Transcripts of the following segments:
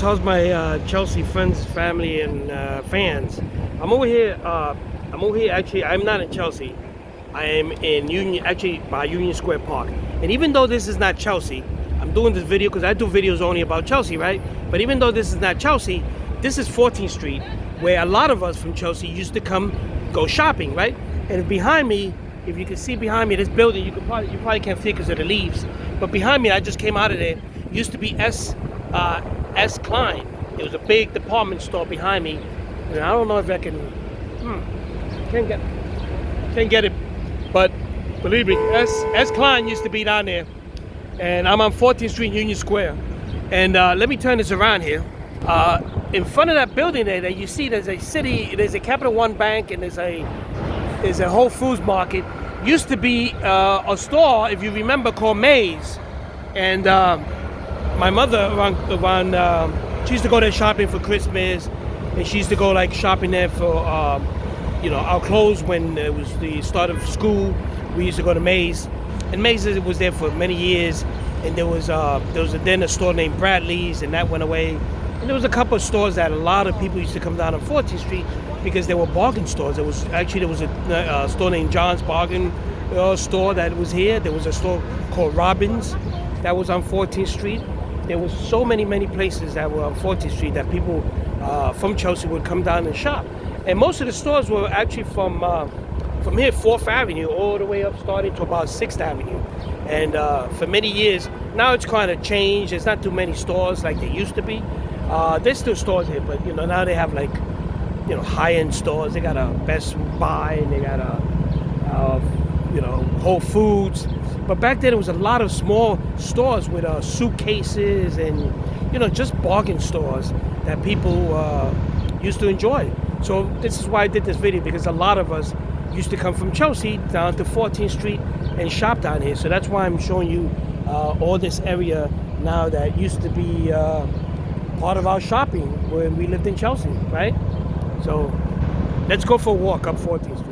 how's my Chelsea friends, family, and fans? I'm over here. Actually, I'm not in Chelsea. I am in Union, actually by Union Square Park. And even though this is not Chelsea, I'm doing this video because I do videos only about Chelsea, right? But even though this is not Chelsea, this is 14th Street, where a lot of us from Chelsea used to go shopping, right? And behind me, if you can see behind me, this building, you probably can't see it because of the leaves. But behind me, I just came out of there. Used to be S. Klein. It was a big department store behind me. And I don't know if I can. Can't get it. But believe me, S. Klein used to be down there. And I'm on 14th Street, Union Square. And let me turn this around here. In front of that building there, you see there's a Capital One Bank, and there's a Whole Foods Market. Used to be a store, if you remember, called Maze. And my mother, she used to go there shopping for Christmas, and she used to go like shopping there for, our clothes when it was the start of school. We used to go to Maze, and Maze was there for many years. And there was then a store named Bradley's, and that went away. And there was a couple of stores that a lot of people used to come down on 14th Street because they were bargain stores. There was a store named John's Bargain store that was here. There was a store called Robbins that was on 14th Street. There was so many places that were on 14th Street that people from Chelsea would come down and shop. And most of the stores were actually from here, 4th Avenue, all the way up starting to about 6th Avenue. And for many years, now it's kind of changed. There's not too many stores like there used to be. There's still stores here, but now they have like high-end stores. They got a Best Buy, and they got a Whole Foods. But back then, it was a lot of small stores with suitcases and just bargain stores that people used to enjoy. So this is why I did this video, because a lot of us used to come from Chelsea down to 14th Street and shop down here. So that's why I'm showing you all this area now that used to be part of our shopping when we lived in Chelsea, right? So let's go for a walk up 14th Street.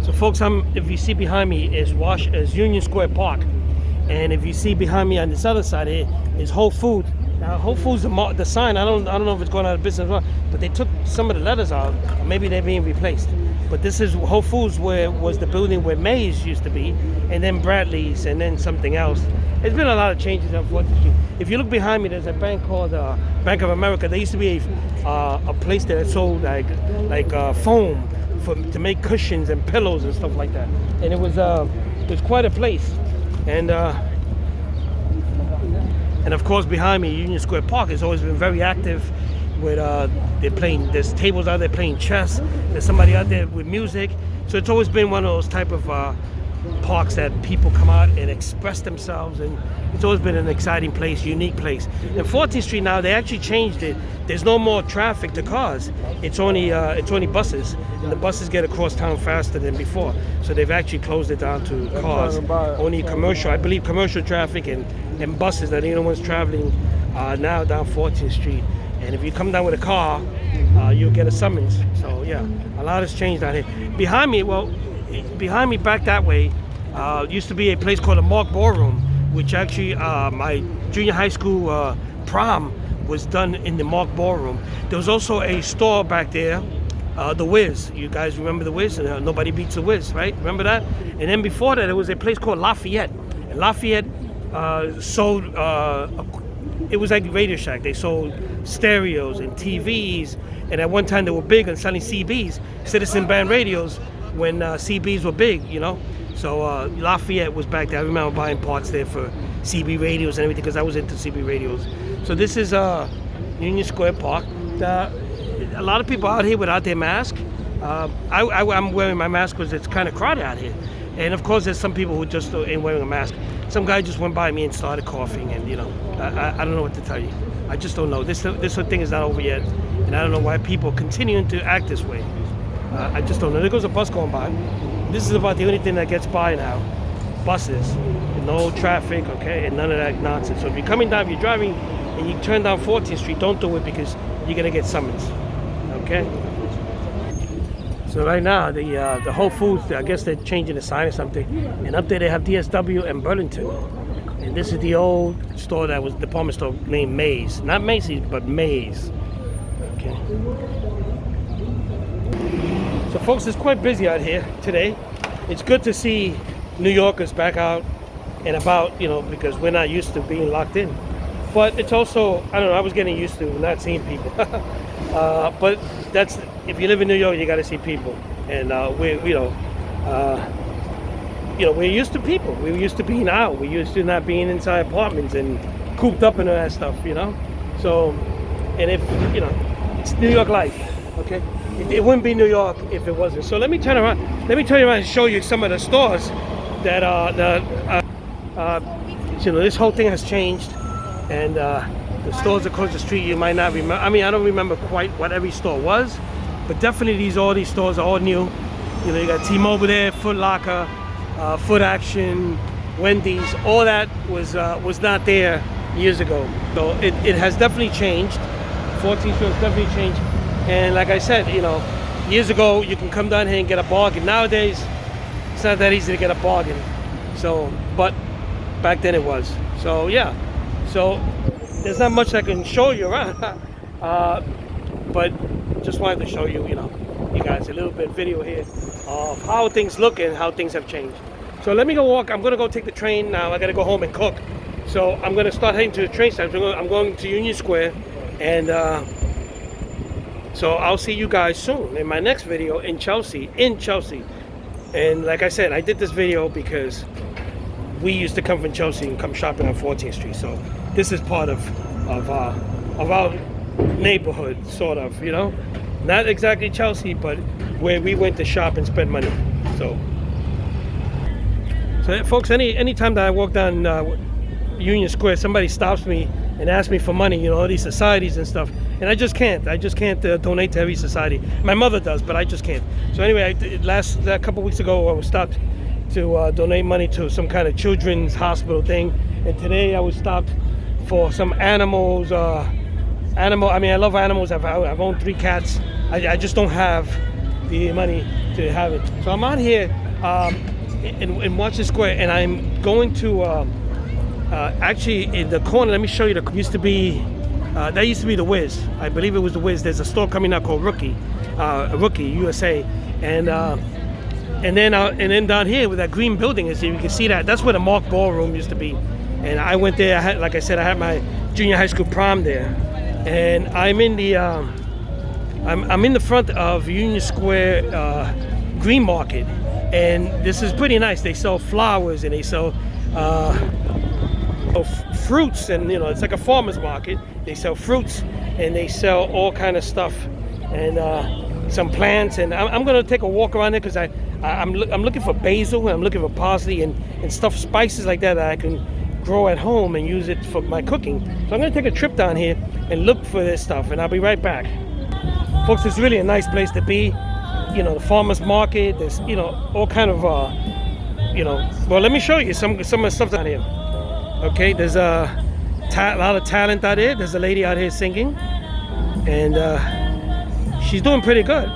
So folks, if you see behind me is Union Square Park, and if you see behind me on this other side here is Whole Foods. Now Whole Foods, the sign, I don't know if it's going out of business or not, but they took some of the letters out, or maybe they're being replaced. But this is Whole Foods, where was the building where Maze used to be, and then Bradley's, and then something else. There's been a lot of changes on 14th Street. If you look behind me, there's a bank called Bank of America. There used to be a place that sold like foam to make cushions and pillows and stuff like that. And it was quite a place. And of course, behind me, Union Square Park has always been very active with there's tables out there playing chess. There's somebody out there with music. So it's always been one of those type of parks that people come out and express themselves, and it's always been an exciting place, unique place. And 14th Street now, they actually changed it. There's no more traffic to cars. It's only buses, and the buses get across town faster than before. So they've actually closed it down to cars. Only commercial, I believe, commercial traffic and buses are the only ones traveling now down 14th Street. And if you come down with a car, you'll get a summons. So yeah, a lot has changed down here. Behind me back that way used to be a place called the Mark Ballroom, which actually my junior high school prom was done in the Mark Ballroom. There was also a store back there, the Wiz. You guys remember the Wiz? Nobody beats the Wiz, right? Remember that? And then before that, there was a place called Lafayette. And Lafayette sold, it was like Radio Shack. They sold stereos and TVs. And at one time, they were big on selling CBs, Citizen Band radios, when CBs were big, So Lafayette was back there. I remember buying parts there for CB radios and everything, because I was into CB radios. So this is Union Square Park. A lot of people out here without their mask. I'm wearing my mask because it's kind of crowded out here. And of course, there's some people who just ain't wearing a mask. Some guy just went by me and started coughing, and I don't know what to tell you. I just don't know. This whole thing is not over yet, and I don't know why people are continuing to act this way. I just don't know. There goes a bus going by. This is about the only thing that gets by now. Buses. No traffic, okay, and none of that nonsense. So if you're coming down, if you're driving and you turn down 14th Street, don't do it, because you're going to get summons, okay? So right now, the Whole Foods, I guess they're changing the sign or something. And up there they have DSW and Burlington. And this is the old store that was department store named Mays. Not Macy's, but Mays. Okay. So folks, it's quite busy out here today. It's good to see New Yorkers back out and about, you know, because we're not used to being locked in. But it's also, I don't know, I was getting used to not seeing people. But that's, if you live in New York, you got to see people. And we're used to people. We're used to being out. We're used to not being inside apartments and cooped up and all that stuff, you know. So, and if, you know, it's New York life, okay? It wouldn't be New York if it wasn't. So let me turn around. Let me turn around and show you some of the stores that you know, this whole thing has changed. And the stores across the street, you might not remember. I mean, I don't remember quite what every store was, but definitely all these stores are all new. You know, you got T-Mobile there, Foot Locker, Foot Action, Wendy's. All that was not there years ago. So it has definitely changed. 14th Street has definitely changed. And like I said, you know, years ago you can come down here and get a bargain. Nowadays, it's not that easy to get a bargain. So, but back then it was. So yeah. So there's not much I can show you around, but just wanted to show you, you know, you guys a little bit video here of how things look and how things have changed. So let me go walk. I'm gonna go take the train now. I gotta go home and cook. So I'm gonna start heading to the train station. I'm going to Union Square, and so I'll see you guys soon in my next video in Chelsea. And like I said, I did this video because we used to come from Chelsea and come shopping on 14th Street. So this is part of our neighborhood, sort of, you know. Not exactly Chelsea, but where we went to shop and spend money. So folks, anytime that I walk down Union Square, somebody stops me and asks me for money, you know, all these societies and stuff, and I just can't donate to every society. My mother does, but I just can't. So anyway, a couple weeks ago I was stopped to donate money to some kind of children's hospital thing, and today I was stopped for some animals. I mean, I love animals. I've owned 3 cats. I just don't have the money to have it. So I'm out here in Washington Square, and I'm going to actually in the corner. Let me show you. That used to be the Wiz. I believe it was the Wiz. There's a store coming out called Rookie USA, and then down here with that green building, is you can see that's where the Mark Ballroom used to be. And I went there. Like I said, I had my junior high school prom there, and I'm in the I'm in the front of Union Square Green Market, and this is pretty nice. They sell flowers and they sell fruits, and you know, it's like a farmer's market. They sell fruits and they sell all kind of stuff, and some plants. And I'm gonna take a walk around there because I'm looking for basil, and I'm looking for parsley and stuff, spices like that I can grow at home and use it for my cooking. So I'm gonna take a trip down here and look for this stuff, and I'll be right back. Folks, it's really a nice place to be. You know, the farmer's market, there's, you know, all kind of you know, well, let me show you some of the stuff down here. Okay, there's a lot of talent out here. There's a lady out here singing, and she's doing pretty good.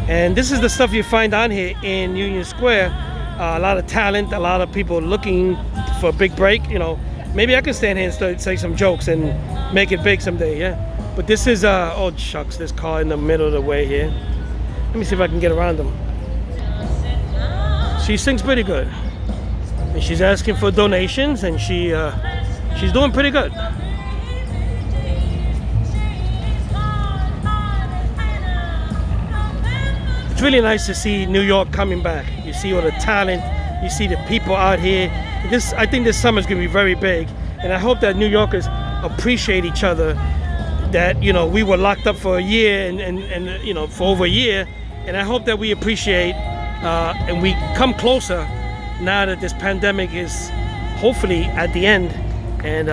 And this is the stuff you find down here in Union Square. A lot of talent, a lot of people looking for a big break. You know, maybe I can stand here and say some jokes and make it big someday, yeah. But this is oh shucks, this car in the middle of the way here. Let me see if I can get around them. She sings pretty good, and she's asking for donations, and she's doing pretty good. It's really nice to see New York coming back. You see all the talent, you see the people out here. I think this summer is going to be very big, and I hope that New Yorkers appreciate each other. That, you know, we were locked up for a year and you know, for over a year, and I hope that we appreciate and we come closer now that this pandemic is hopefully at the end. And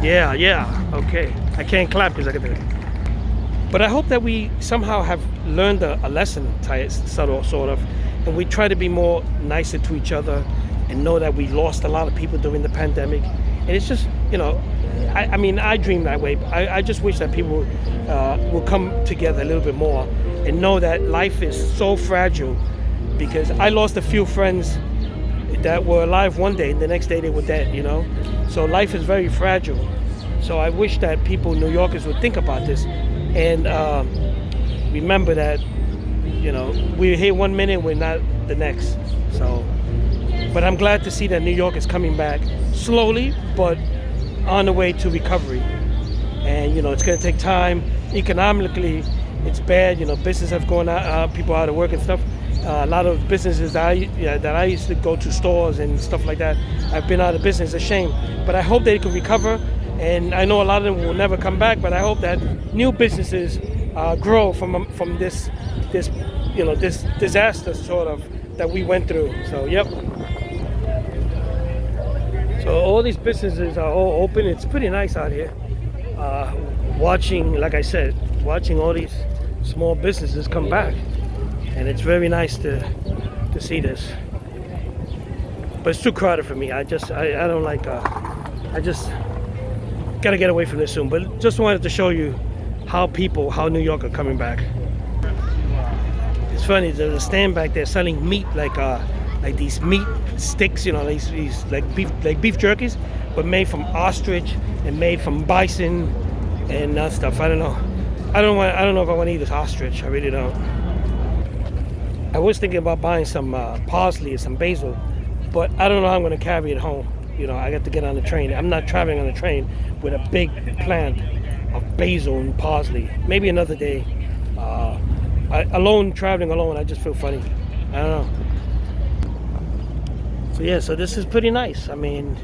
yeah, okay, I can't clap because I can do it. But I hope that we somehow have learned a lesson, sort of, and we try to be more nicer to each other, and know that we lost a lot of people during the pandemic. And it's just, you know, I mean, I dream that way. I just wish that people will come together a little bit more and know that life is so fragile, because I lost a few friends that were alive one day and the next day they were dead, you know. So life is very fragile. So I wish that people, New Yorkers, would think about this and remember that, you know, we're here one minute, we're not the next. So, but I'm glad to see that New York is coming back slowly, but on the way to recovery. And you know, it's going to take time. Economically, it's bad. You know, business have gone out, people out of work and stuff. A lot of businesses that I used to go to, stores and stuff like that, have been out of business. It's a shame, but I hope they can recover. And I know a lot of them will never come back, but I hope that new businesses grow from this you know, this disaster sort of that we went through. So yep. So all these businesses are all open. It's pretty nice out here. Watching, like I said, watching all these small businesses come back, and it's very nice to see this. But it's too crowded for me. I don't like. I just gotta get away from this soon. But just wanted to show you how New York are coming back. It's funny. There's a stand back there selling meat, like these meat sticks, you know, these like beef jerkies, but made from ostrich and made from bison and that stuff. I don't know if I want to eat this ostrich. I really don't. I was thinking about buying some parsley or some basil, but I don't know how I'm going to carry it home. You know, I got to get on the train. I'm not traveling on the train with a big plant of basil and parsley. Maybe another day. Traveling alone, I just feel funny. I don't know. So yeah, so this is pretty nice. I mean,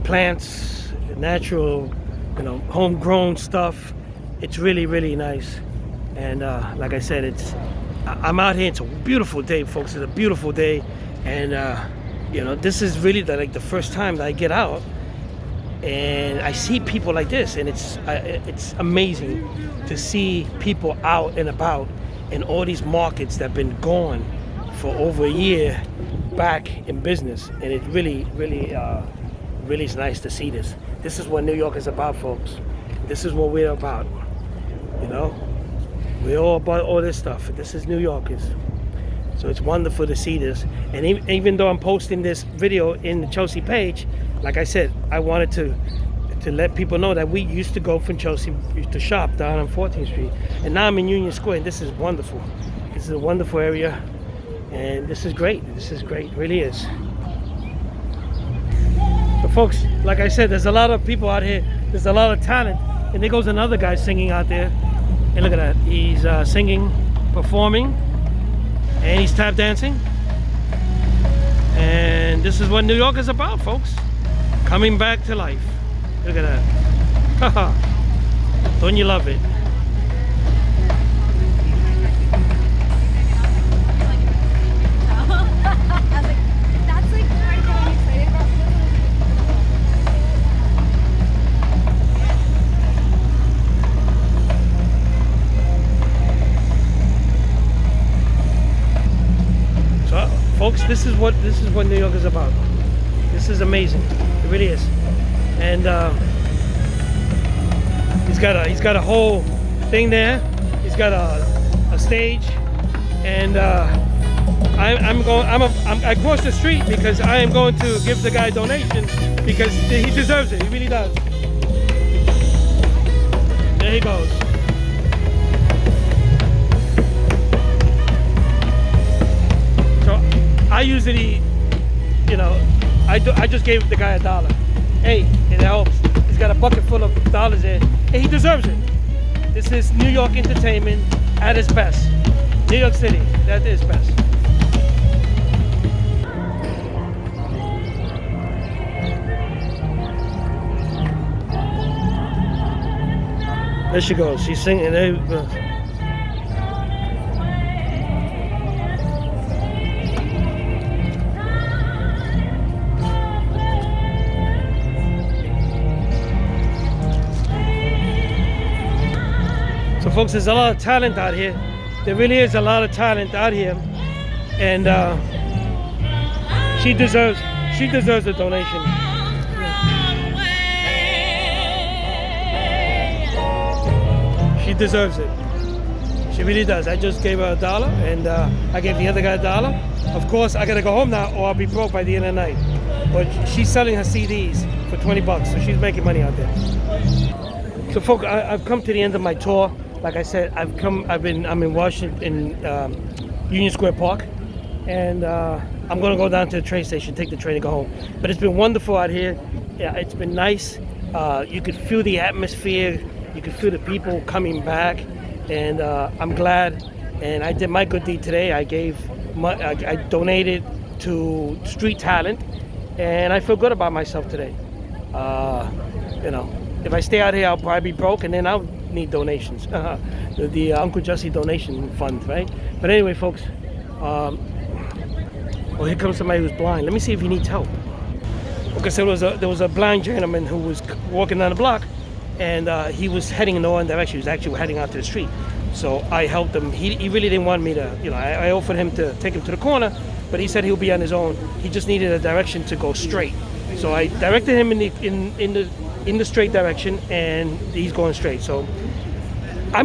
plants, natural, you know, homegrown stuff. It's really, really nice. And like I said, I'm out here. It's a beautiful day, folks. It's a beautiful day. And you know, this is really the first time that I get out and I see people like this, and it's amazing to see people out and about in all these markets that have been gone for over a year back in business. And it really is nice to see this. This is what New York is about, folks. This is what we're about. You know, we're all about all this stuff. This is New Yorkers. So it's wonderful to see this. And even though I'm posting this video in the Chelsea page, like I said, I wanted to let people know that we used to go from Chelsea to shop down on 14th Street. And now I'm in Union Square, and this is wonderful. This is a wonderful area. And this is great. This is great. It really is. So folks, like I said, there's a lot of people out here. There's a lot of talent. And there goes another guy singing out there. And look at that. He's singing, performing, and he's tap dancing. And this is what New York is about, folks. Coming back to life. Look at that. Haha. Don't you love it? Folks, this is what New York is about. This is amazing. It really is. And he's got a whole thing there. He's got a stage, and I crossed the street because I am going to give the guy a donation because he deserves it. He really does. There he goes. I usually, you know, I just gave the guy $1. Hey, it helps. He's got a bucket full of dollars there. Hey, he deserves it. This is New York entertainment at its best. New York City, that is best. There she goes. She's singing. There you go. So folks, there's a lot of talent out here. There really is a lot of talent out here, and she deserves a donation. She deserves it. She really does. I just gave her $1, and I gave the other guy $1, Of course, I gotta go home now, or I'll be broke by the end of the night. But she's selling her CDs for 20 bucks, so she's making money out there. So, folks, I've come to the end of my tour. Like I said, I'm in Washington, Union Square Park, and I'm gonna go down to the train station, take the train, and go home. But it's been wonderful out here. Yeah, it's been nice. You could feel the atmosphere. You could feel the people coming back, and I'm glad. And I did my good deed today. I donated to Street Talent, and I feel good about myself today. If I stay out here, I'll probably be broke, and then I'll need donations. the Uncle Jesse donation fund, right? But anyway, folks, here comes somebody who's blind. Let me see if he needs help. Okay, so there was a blind gentleman who was walking down the block, and he was heading in the wrong direction. He was actually heading out to the street. So I helped him. He really didn't want me to, I offered him to take him to the corner, but he said he'll be on his own. He just needed a direction to go straight. So I directed him in the straight direction, and he's going straight. So I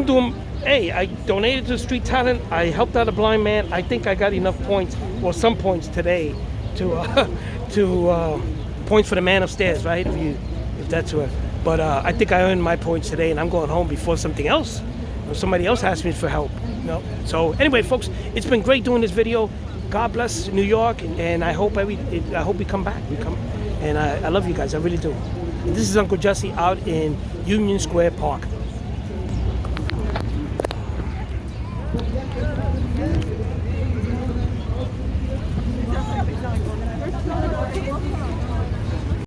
donated to Street Talent. I helped out a blind man. I think I got enough points, or some points today, to points for the man upstairs, right? If that's what. But I think I earned my points today, and I'm going home before somebody else asks me for help. So anyway, folks, it's been great doing this video. God bless New York, and I hope we come back. And I love you guys. I really do. And this is Uncle Jesse out in Union Square Park.